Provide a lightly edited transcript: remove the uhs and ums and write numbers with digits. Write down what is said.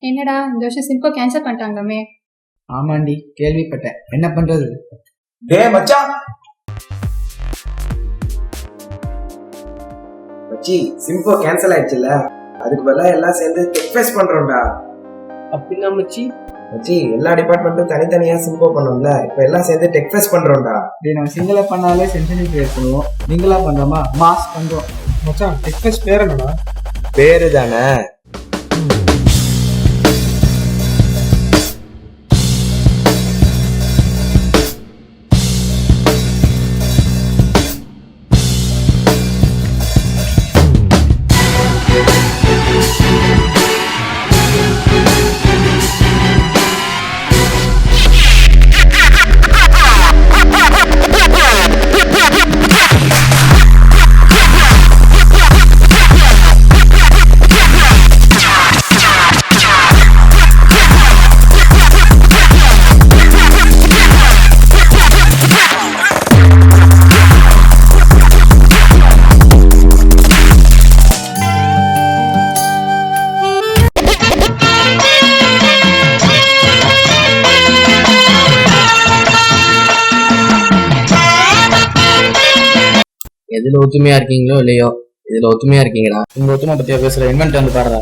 என்னடா இந்த வருஷம் சிம்போ கேன்சல் பண்ணிட்டாங்களாமே. ஆமாண்டி, கேள்விப்பட்டேன். என்ன பண்றது? டேய் மச்சான், மச்சி சிம்போ கேன்சல் ஆயிடுச்சுல்ல, அதுக்கு பதிலா எல்லாம் சேர்ந்து டெக் ஃபெஸ்ட் பண்றோம்டா. அப்படின்னா மச்சி, மச்சி எல்லா டிபார்ட்மெண்ட்டும் தனித்தனியா சிம்போ பண்ணோம்ல, இப்ப எல்லாம் சேர்ந்து டெக் ஃபெஸ்ட் பண்றோம்டா. நம்ம சிங்கிளா பண்ணாலே சென்சரி கிரியேட் பண்ணுவோம். நீங்களா பண்றோமா மாஸ் பண்றோம். மச்சான் டெக் ஃபெஸ்ட் பேர் என்னடா? பேரு தானே. எதுல ஒத்துமையா இருக்கீங்களோ இல்லையோ, இதுல ஒத்துமையா இருக்கீங்களா? உங்க ஒத்துமை பத்தியா பேசுற இன்வென்ட் வந்து பாடுறா.